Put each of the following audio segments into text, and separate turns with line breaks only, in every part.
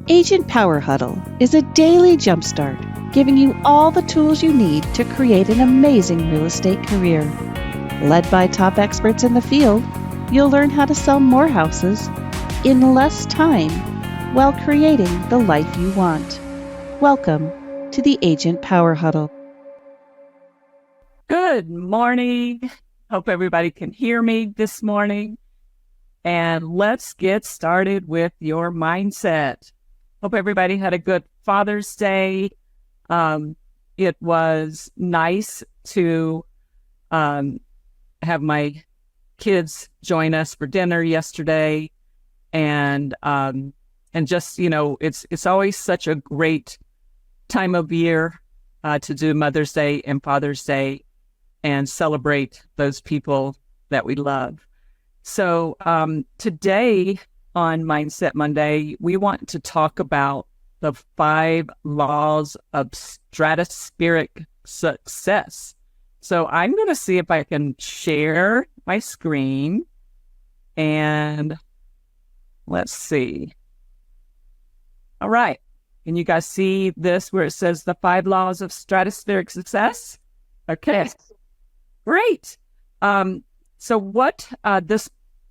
Agent Power Huddle is a daily jumpstart, giving you all the tools you need to create an amazing real estate career. Led by top experts in the field, you'll learn how to sell more houses in less time while creating the life you want. Welcome to the Agent Power Huddle.
Good morning. Hope everybody can hear me this morning. And let's get started with your mindset. Hope everybody had a good Father's Day. It was nice to have my kids join us for dinner yesterday, and just, you know, it's always such a great time of year to do Mother's Day and Father's Day and celebrate those people that we love. So today on Mindset Monday, we want to talk about the 5 laws of stratospheric success. So I'm going to see if I can share my screen, and let's see. All right. Can you guys see this where it says the 5 laws of stratospheric success? Okay. Yes. Great. So what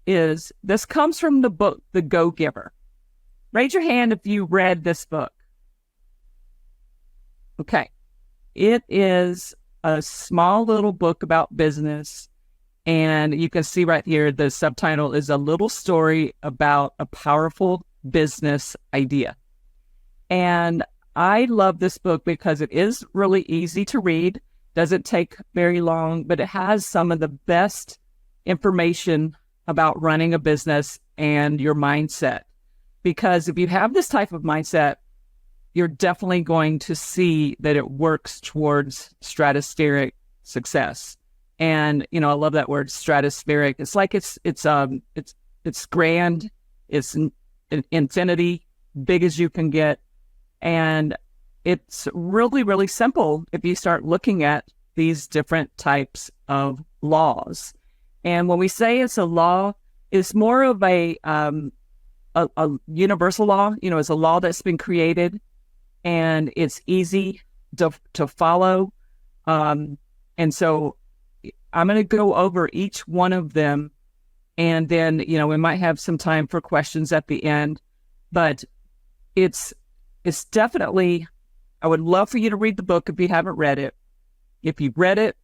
this comes from the book, The Go-Giver. Raise your hand if you read this book. Okay. It is a small little book about business. And you can see right here, the subtitle is A Little Story About a Powerful Business Idea. And I love this book because it is really easy to read. Doesn't take very long, but it has some of the best information about running a business and your mindset. Because if you have this type of mindset, you're definitely going to see that it works towards stratospheric success. And, you know, I love that word stratospheric. It's like it's grand, it's infinity, big as you can get. And it's really, really simple if you start looking at these different types of laws. And when we say it's a law, it's more of a universal law. You know, it's a law that's been created, and it's easy to follow. And so I'm going to go over each one of them, and then, you know, we might have some time for questions at the end. But it's definitely, I would love for you to read the book if you haven't read it. If you've read it,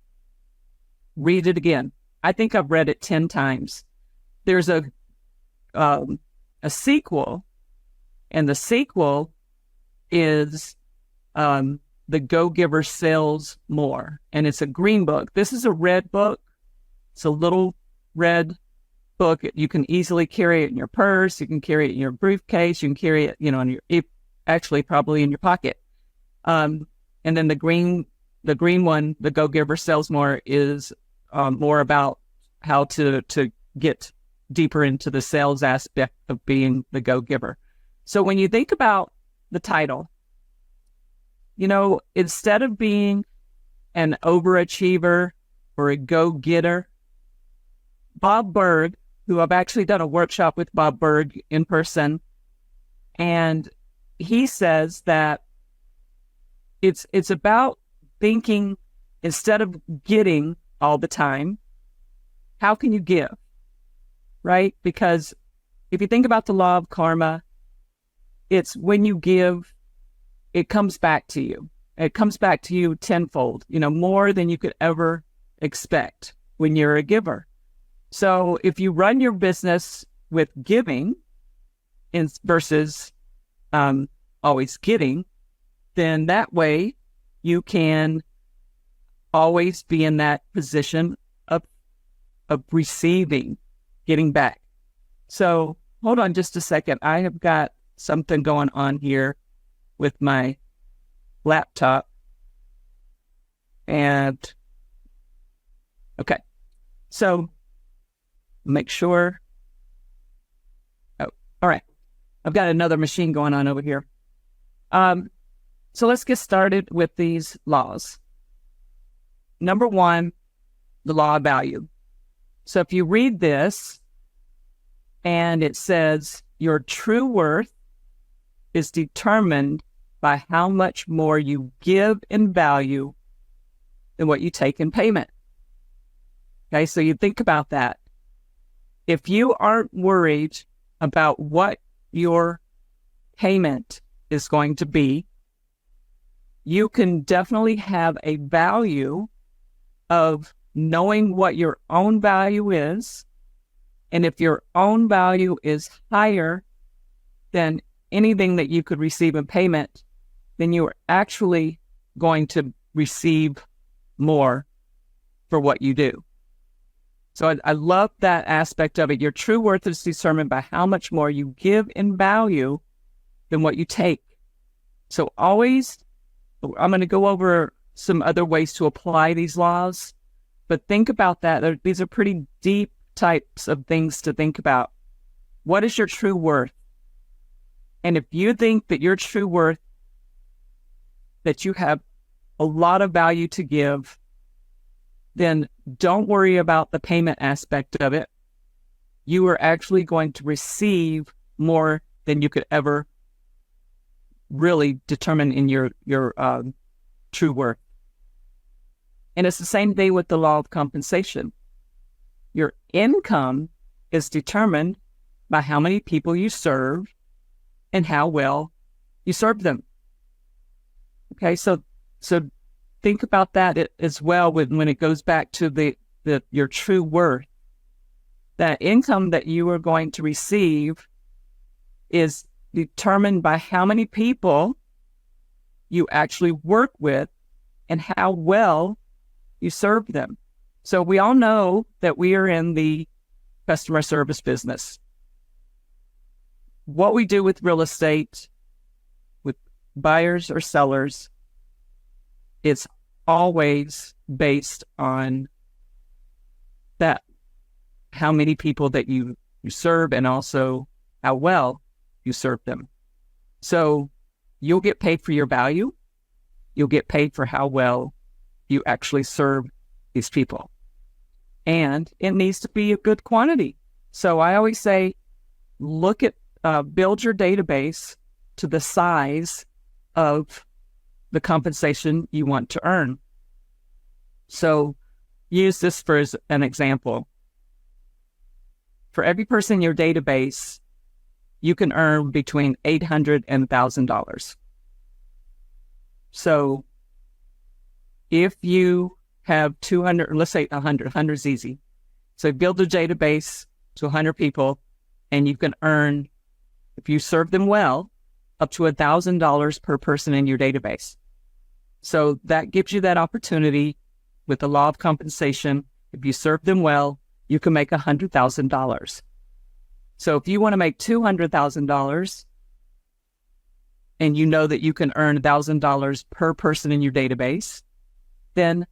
read it again. I think I've read it 10 times. There's a sequel, and the sequel is The Go-Giver Sells More, and it's a green book. This is a red book. It's a little red book. You can easily carry it in your purse. You can carry it in your briefcase. You can carry it, you know, actually probably in your pocket. And then the green one, The Go-Giver Sells More, is more about how to get deeper into the sales aspect of being the go-giver. So when you think about the title, you know, instead of being an overachiever or a go-getter, Bob Berg, who I've actually done a workshop with Bob Berg in person, and he says that it's about thinking, instead of getting all the time, how can you give, right? Because if you think about the law of karma, it's when you give, it comes back to you. It comes back to you tenfold, you know, more than you could ever expect when you're a giver. So if you run your business with giving versus always getting, then that way you can always be in that position of receiving, getting back. So hold on just a second. I have got something going on here with my laptop. And okay, so make sure. Oh, all right. I've got another machine going on over here. So let's get started with these laws. Number 1, the law of value. So if you read this, and it says your true worth is determined by how much more you give in value than what you take in payment. Okay, so you think about that. If you aren't worried about what your payment is going to be, you can definitely have a value of knowing what your own value is. And if your own value is higher than anything that you could receive in payment, then you are actually going to receive more for what you do. So I love that aspect of it. Your true worth is determined by how much more you give in value than what you take. So always, I'm going to go over some other ways to apply these laws, but think about that. These are pretty deep types of things to think about. What is your true worth? And if you think that your true worth, that you have a lot of value to give, then don't worry about the payment aspect of it. You are actually going to receive more than you could ever really determine in your true worth. And it's the same thing with the law of compensation. Your income is determined by how many people you serve and how well you serve them. Okay, so think about that as well when it goes back to your true worth. That income that you are going to receive is determined by how many people you actually work with and how well you serve them. So we all know that we are in the customer service business. What we do with real estate, with buyers or sellers, it's always based on that, how many people that you serve and also how well you serve them. So you'll get paid for your value. You'll get paid for how well you actually serve these people. And it needs to be a good quantity. So I always say, build your database to the size of the compensation you want to earn. So use this for an example. For every person in your database, you can earn between $800 and $1,000. So if you have 200, let's say 100 is easy. So build a database to 100 people, and you can earn, if you serve them well, up to $1,000 per person in your database. So that gives you that opportunity with the law of compensation. If you serve them well, you can make $100,000. So if you want to make $200,000 and you know that you can earn $1,000 per person in your database, then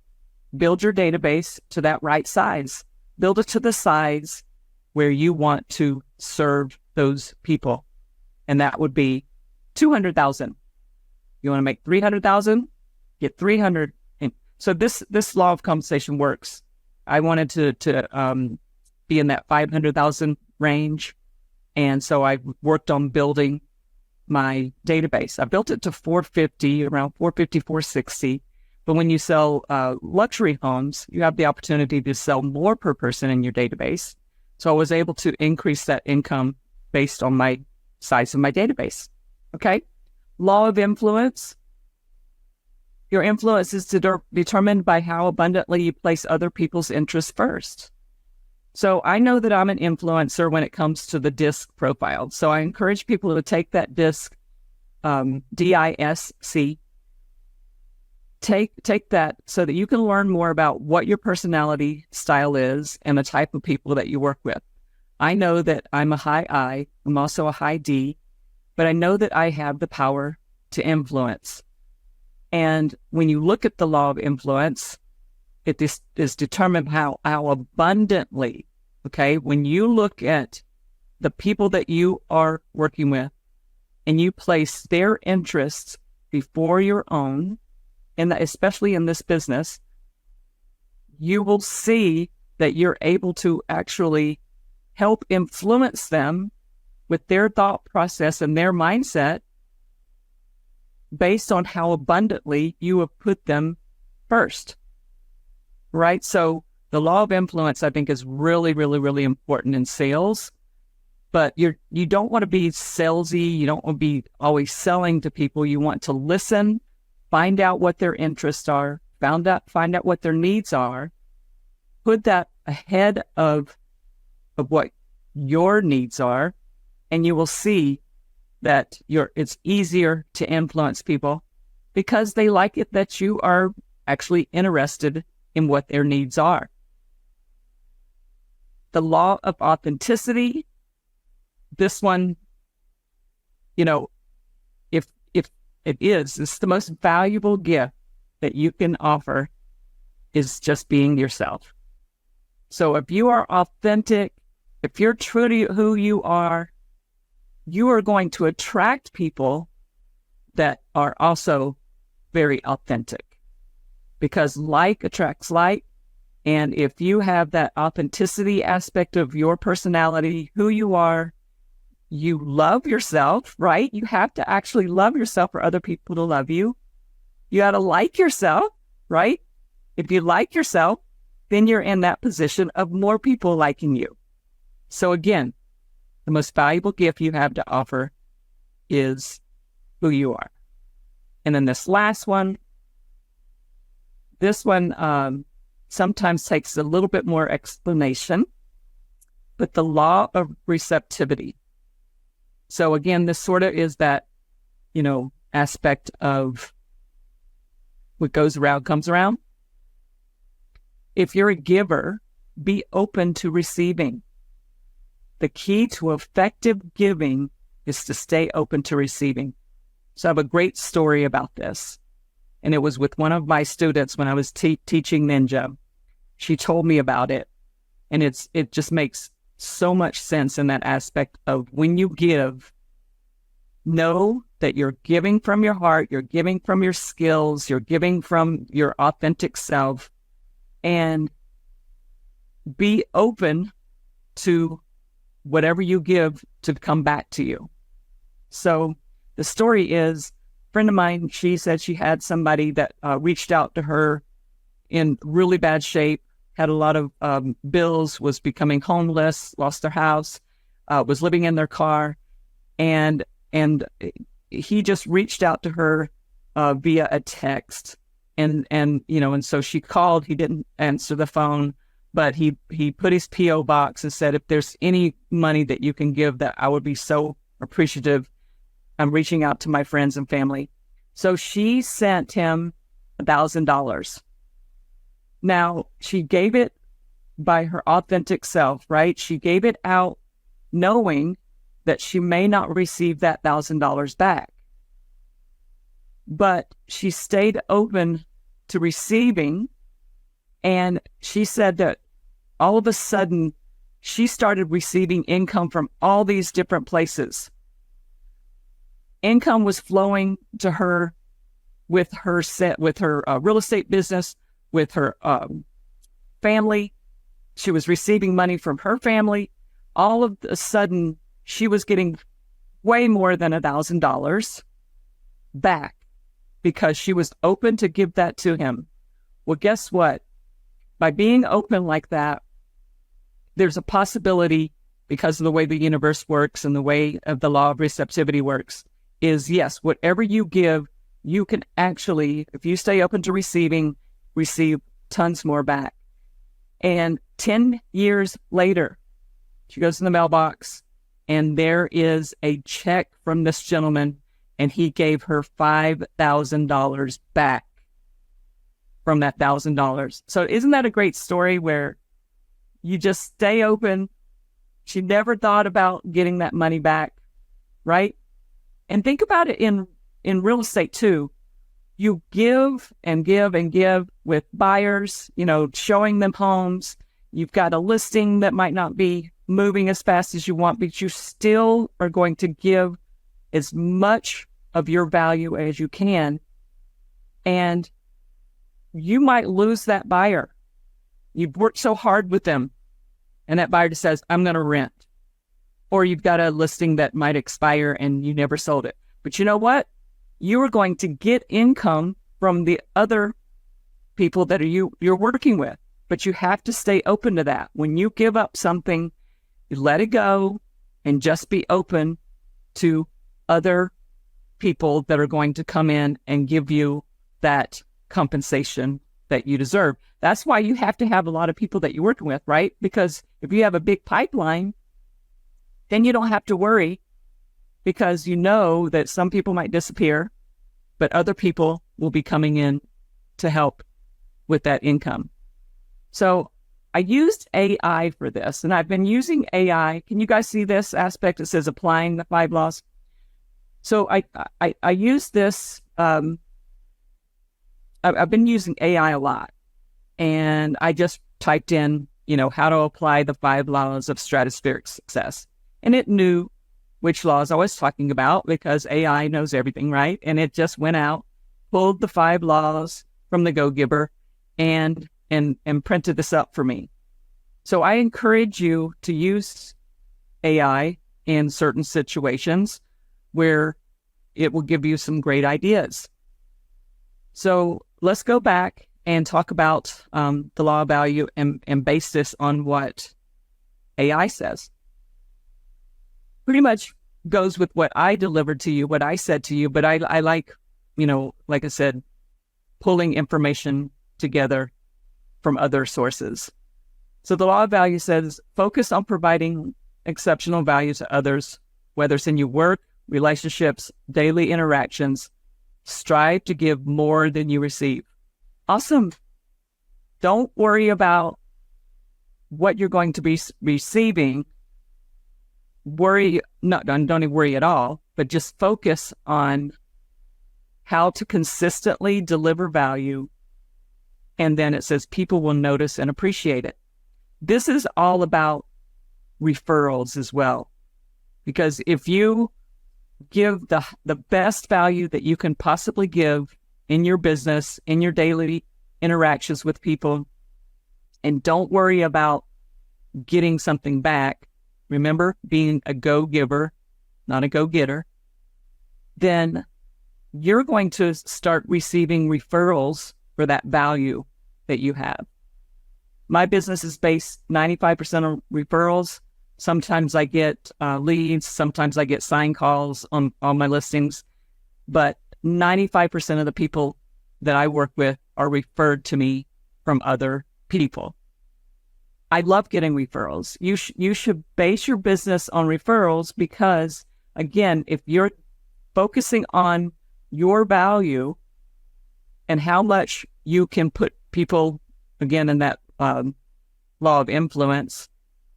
build your database to that right size. Build it to the size where you want to serve those people. And that would be 200,000. You want to make 300,000, get 300. And so this law of compensation works. I wanted to be in that 500,000 range. And so I worked on building my database. I built it to 450, around 450, 460. But when you sell luxury homes, you have the opportunity to sell more per person in your database. So I was able to increase that income based on my size of my database. Okay. Law of influence. Your influence is determined by how abundantly you place other people's interests first. So I know that I'm an influencer when it comes to the DISC profile. So I encourage people to take that DISC, DISC, take that so that you can learn more about what your personality style is and the type of people that you work with. I know that I'm a high I, I'm also a high D, but I know that I have the power to influence. And when you look at the law of influence, it is determined how abundantly, okay, when you look at the people that you are working with and you place their interests before your own, and especially in this business, you will see that you're able to actually help influence them with their thought process and their mindset based on how abundantly you have put them first, right? So the law of influence, I think, is really, really, really important in sales. But you don't want to be salesy. You don't want to be always selling to people. You want to listen, find out what their interests are, find out what their needs are, put that ahead of what your needs are, and you will see that it's easier to influence people because they like it that you are actually interested in what their needs are. The law of authenticity, this one, if it's the most valuable gift that you can offer is just being yourself. So if you are authentic, if you're true to who you are going to attract people that are also very authentic, because like attracts like. And if you have that authenticity aspect of your personality, who you are, you love yourself, right? You have to actually love yourself for other people to love you. You got to like yourself, right? If you like yourself, then you're in that position of more people liking you. So again, the most valuable gift you have to offer is who you are. And then this last one, sometimes takes a little bit more explanation, but the law of receptivity. So again, this sort of is that, aspect of what goes around comes around. If you're a giver, be open to receiving. The key to effective giving is to stay open to receiving. So I have a great story about this. And it was with one of my students when I was teaching Ninja. She told me about it. And it just makes so much sense in that aspect of when you give, know that you're giving from your heart, you're giving from your skills, you're giving from your authentic self, and be open to whatever you give to come back to you. So the story is, a friend of mine, she said she had somebody that reached out to her in really bad shape, had a lot of bills, was becoming homeless, lost their house, was living in their car, and he just reached out to her via a text, and so she called. He didn't answer the phone, but he put his P.O. box and said, if there's any money that you can give, that I would be so appreciative. I'm reaching out to my friends and family. So she sent him $1,000. Now, she gave it by her authentic self, right? She gave it out knowing that she may not receive that $1,000 back. But she stayed open to receiving, and she said that all of a sudden, she started receiving income from all these different places. Income was flowing to her with her real estate business, with her family. She was receiving money from her family. All of a sudden, she was getting way more than $1,000 back because she was open to give that to him. Well, guess what? By being open like that, there's a possibility, because of the way the universe works and the way of the law of receptivity works, is yes, whatever you give, you can actually, if you stay open to receiving, receive tons more back. And 10 years later, she goes in the mailbox, and there is a check from this gentleman, and he gave her $5,000 back from that $1,000. So isn't that a great story where you just stay open? She never thought about getting that money back, right? And think about it in real estate too. You give and give and give with buyers, showing them homes. You've got a listing that might not be moving as fast as you want, but you still are going to give as much of your value as you can. And you might lose that buyer. You've worked so hard with them, and that buyer just says, I'm going to rent. Or you've got a listing that might expire and you never sold it. But you know what? you are going to get income from the other people that you're working with. But you have to stay open to that. When you give up something, you let it go and just be open to other people that are going to come in and give you that compensation that you deserve. That's why you have to have a lot of people that you're working with, right? Because if you have a big pipeline, then you don't have to worry, because you know that some people might disappear, but other people will be coming in to help with that income. So I used AI for this, and I've been using AI. Can you guys see this aspect? It says applying the 5 laws. So I use this. I've been using AI a lot, and I just typed in, how to apply the 5 laws of stratospheric success, and it knew which laws I was talking about, because AI knows everything, right? And it just went out, pulled the 5 laws from the Go Giver, and printed this up for me. So I encourage you to use AI in certain situations where it will give you some great ideas. So let's go back and talk about the law of value and base this on what AI says. Pretty much goes with what I delivered to you, what I said to you, but I like, like I said, pulling information together from other sources. So the law of value says, focus on providing exceptional value to others, whether it's in your work, relationships, daily interactions. Strive to give more than you receive. Awesome. Don't worry about what you're going to be receiving. Don't even worry at all, but just focus on how to consistently deliver value. And then it says people will notice and appreciate it. This is all about referrals as well. Because if you give the best value that you can possibly give in your business, in your daily interactions with people, and don't worry about getting something back, remember, being a go-giver, not a go-getter, then you're going to start receiving referrals for that value that you have. My business is based 95% on referrals. Sometimes I get leads. Sometimes I get sign calls on my listings. But 95% of the people that I work with are referred to me from other people. I love getting referrals. You should base your business on referrals because, again, if you're focusing on your value and how much you can put people, again, in that law of influence,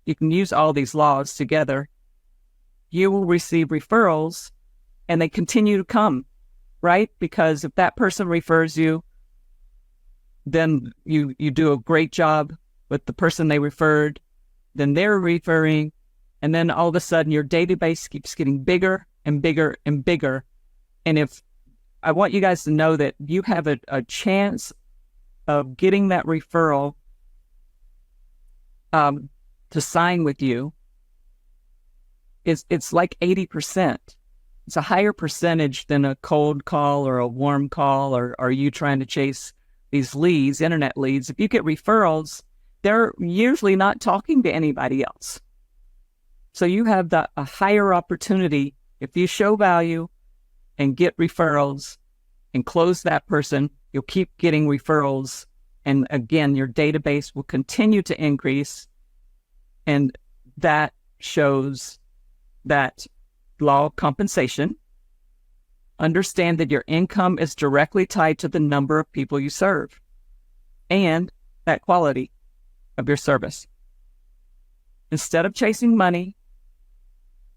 you can use all these laws together, you will receive referrals and they continue to come, right? Because if that person refers you, then you do a great job with the person they referred, then they're referring, and then all of a sudden your database keeps getting bigger and bigger and bigger. And if I want you guys to know that you have a chance of getting that referral to sign with you, it's like 80%. It's a higher percentage than a cold call or a warm call, or are you trying to chase these leads, internet leads. If you get referrals, they're usually not talking to anybody else. So you have a higher opportunity if you show value and get referrals and close that person. You'll keep getting referrals. And again, your database will continue to increase. And that shows that law of compensation. Understand that your income is directly tied to the number of people you serve and that quality of your service. Instead of chasing money,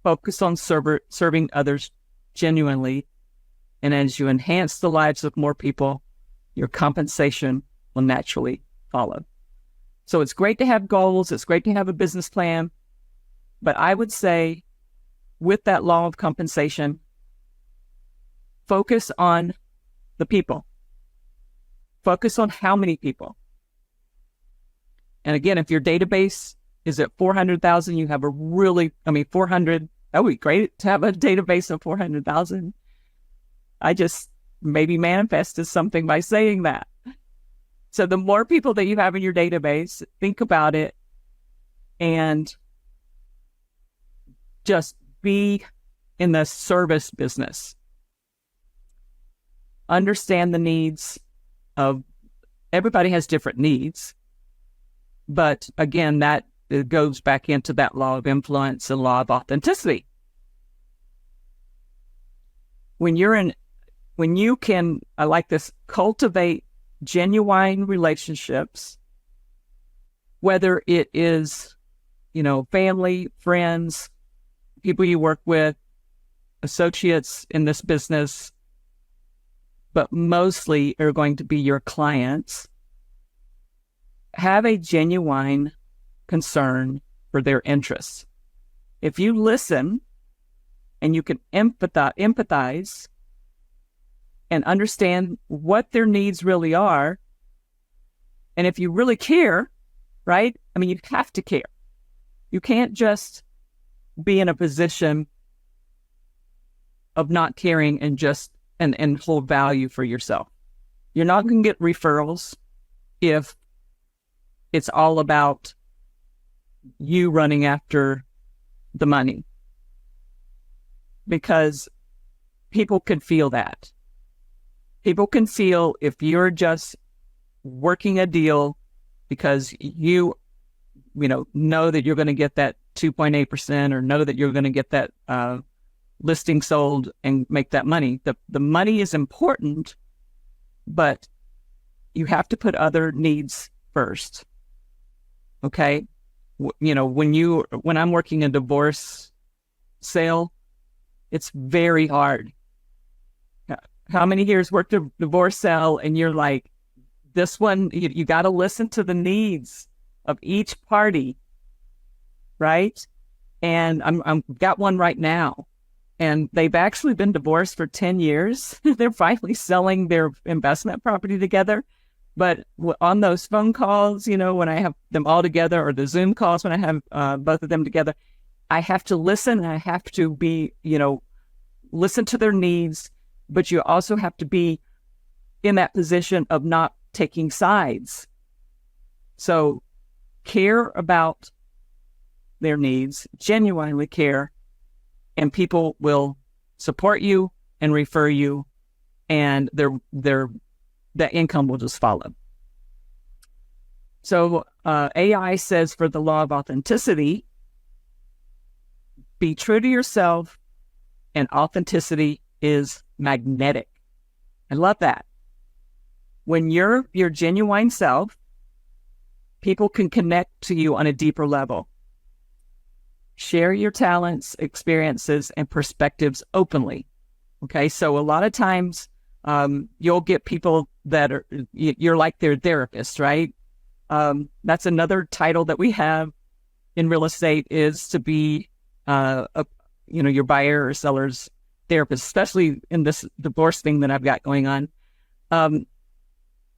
focus on serving others genuinely. And as you enhance the lives of more people, your compensation will naturally follow. So it's great to have goals. It's great to have a business plan. But I would say with that law of compensation, focus on the people. Focus on how many people. And again, if your database is at 400,000, you have 400, that would be great to have a database of 400,000. I just maybe manifested something by saying that. So the more people that you have in your database, think about it and just be in the service business. Understand the needs of everybody has different needs. But again, that it goes back into that law of influence and law of authenticity. When you can, I like this, cultivate genuine relationships, whether it is, family, friends, people you work with, associates in this business, but mostly are going to be your clients, have a genuine concern for their interests. If you listen and you can empathize and understand what their needs really are, and if you really care, right? I mean, you have to care. You can't just be in a position of not caring and just and hold value for yourself. You're not going to get referrals if it's all about you running after the money, because people can feel that. People can feel if you're just working a deal because you know that you're going to get that 2.8% or know that you're going to get that listing sold and make that money. The money is important, but you have to put other needs first. Okay? When I'm working a divorce sale, it's very hard. How many years worked a divorce sale and you're like, this one, you got to listen to the needs of each party, right? And I'm got one right now, and they've actually been divorced for 10 years. They're finally selling their investment property together. But on those phone calls, when I have them all together, or the Zoom calls when I have both of them together, I have to listen, and I have to be, listen to their needs, but you also have to be in that position of not taking sides. So care about their needs, genuinely care, and people will support you and refer you, and that income will just follow. So AI says for the law of authenticity, be true to yourself, and authenticity is magnetic. I love that. When you're your genuine self, people can connect to you on a deeper level. Share your talents, experiences, and perspectives openly. Okay, so a lot of times you'll get people that you're like their therapist, right? That's another title that we have in real estate, is to be your buyer or seller's therapist, especially in this divorce thing that I've got going on.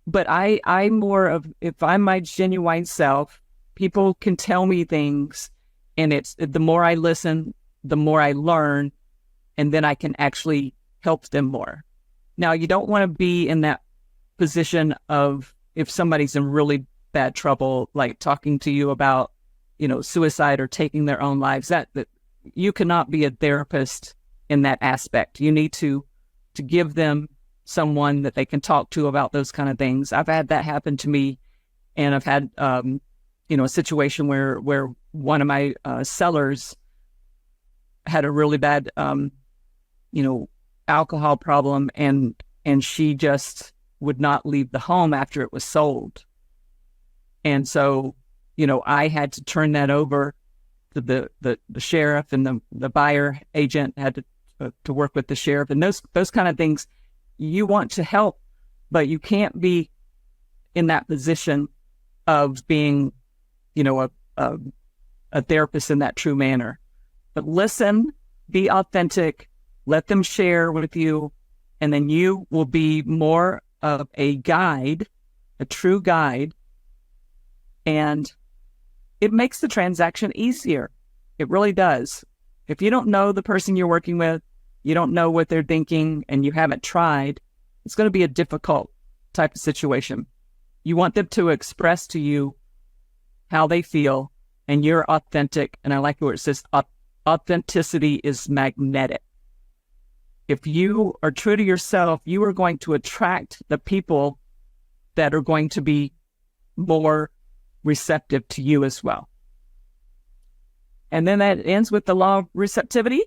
But I'm more of, if I'm my genuine self, people can tell me things, and it's the more I listen, the more I learn, and then I can actually help them more. Now, you don't want to be in that position of, if somebody's in really bad trouble, like talking to you about, suicide or taking their own lives, that you cannot be a therapist in that aspect. You need to give them someone that they can talk to about those kind of things. I've had that happen to me, and I've had, a situation where one of my sellers had a really bad, alcohol problem, and she just would not leave the home after it was sold. And so, I had to turn that over to the sheriff, and the buyer agent had to work with the sheriff, and those kind of things. You want to help, but you can't be in that position of being, a therapist in that true manner. But listen, be authentic, let them share with you, and then you will be more of a guide, a true guide, and it makes the transaction easier. It really does. If you don't know the person you're working with, you don't know what they're thinking, and you haven't tried, it's going to be a difficult type of situation. You want them to express to you how they feel, and you're authentic. And I like where it says authenticity is magnetic. If you are true to yourself, you are going to attract the people that are going to be more receptive to you as well. And then that ends with the law of receptivity.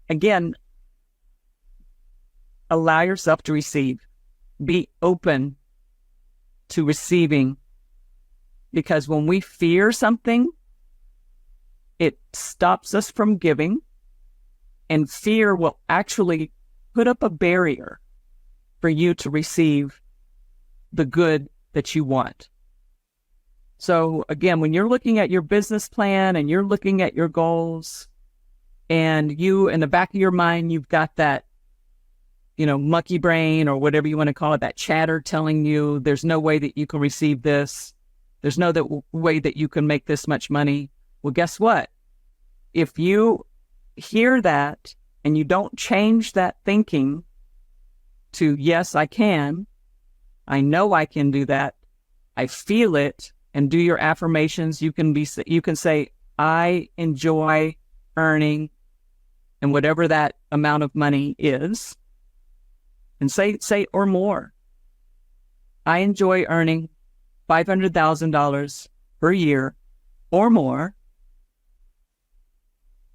Again, allow yourself to receive. Be open to receiving, because when we fear something, it stops us from giving, and fear will actually put up a barrier for you to receive the good that you want. So again, when you're looking at your business plan and you're looking at your goals, and you, in the back of your mind, you've got that, monkey brain or whatever you want to call it, that chatter telling you there's no way that you can receive this. There's no way that you can make this much money. Well, guess what? If you hear that and you don't change that thinking to, yes, I can, I know I can do that, I feel it, and do your affirmations, you can say, I enjoy earning, and whatever that amount of money is, and say or more. I enjoy earning $500,000 per year or more.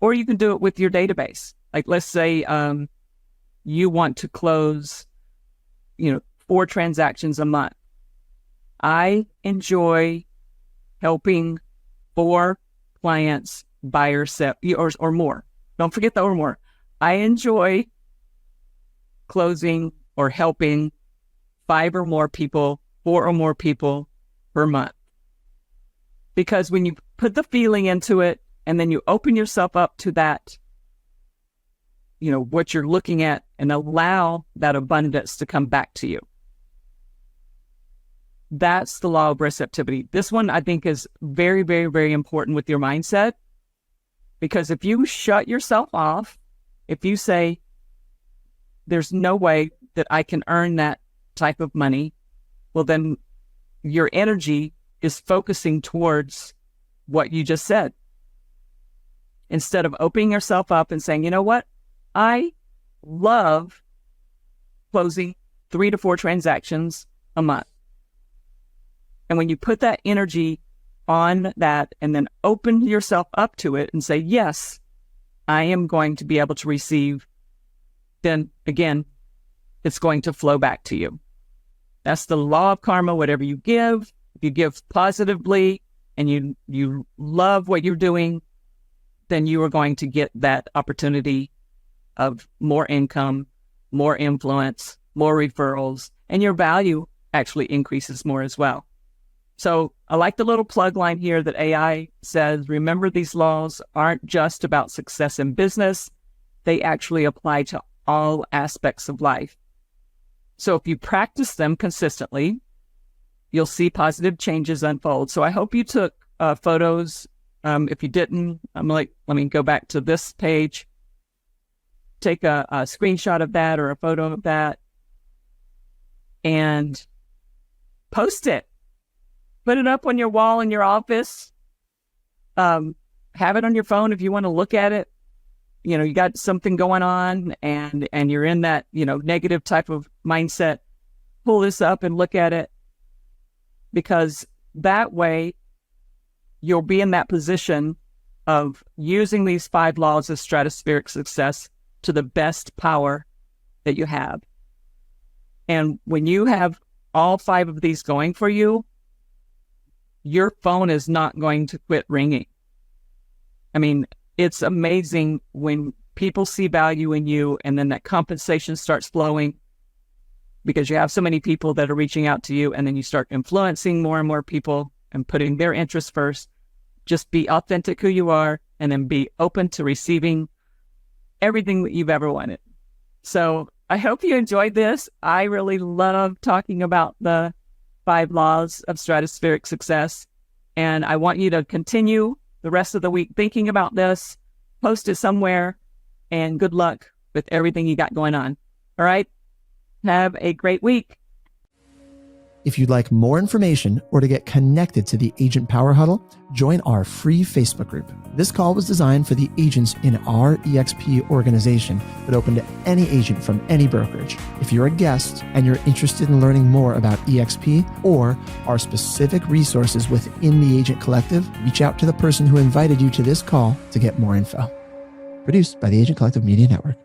Or you can do it with your database. Like, let's say you want to close, 4 transactions a month. I enjoy helping 4 clients buy or sell, or more. Don't forget the or more. I enjoy closing or helping 5 or more people, 4 or more people per month. Because when you put the feeling into it, and then you open yourself up to that, what you're looking at, and allow that abundance to come back to you. That's the law of receptivity. This one, I think, is very, very, very important with your mindset. Because if you shut yourself off, if you say, there's no way that I can earn that type of money, well, then your energy is focusing towards what you just said. Instead of opening yourself up and saying, you know what? I love closing 3 to 4 transactions a month. And when you put that energy on that and then open yourself up to it and say, yes, I am going to be able to receive, then again, it's going to flow back to you. That's the law of karma. Whatever you give, if you give positively and you love what you're doing, then you are going to get that opportunity of more income, more influence, more referrals, and your value actually increases more as well. So I like the little plug line here that AI says, remember, these laws aren't just about success in business. They actually apply to all aspects of life. So if you practice them consistently, you'll see positive changes unfold. So I hope you took photos. If you didn't, let me go back to this page, take a screenshot of that or a photo of that, and post it. Put it up on your wall in your office. Have it on your phone if you want to look at it. You got something going on and you're in that, negative type of mindset. Pull this up and look at it, because that way you'll be in that position of using these 5 laws of stratospheric success to the best power that you have. And when you have all 5 of these going for you, your phone is not going to quit ringing. I mean, it's amazing when people see value in you, and then that compensation starts flowing because you have so many people that are reaching out to you, and then you start influencing more and more people and putting their interests first. Just be authentic who you are, and then be open to receiving everything that you've ever wanted. So I hope you enjoyed this. I really love talking about the 5 laws of stratospheric success. And I want you to continue the rest of the week thinking about this. post it somewhere, and good luck with everything you got going on. All right. Have a great week.
If you'd like more information or to get connected to the Agent Power Huddle, join our free Facebook group. This call was designed for the agents in our EXP organization, but open to any agent from any brokerage. If you're a guest and you're interested in learning more about EXP or our specific resources within the Agent Collective, reach out to the person who invited you to this call to get more info. Produced by the Agent Collective Media Network.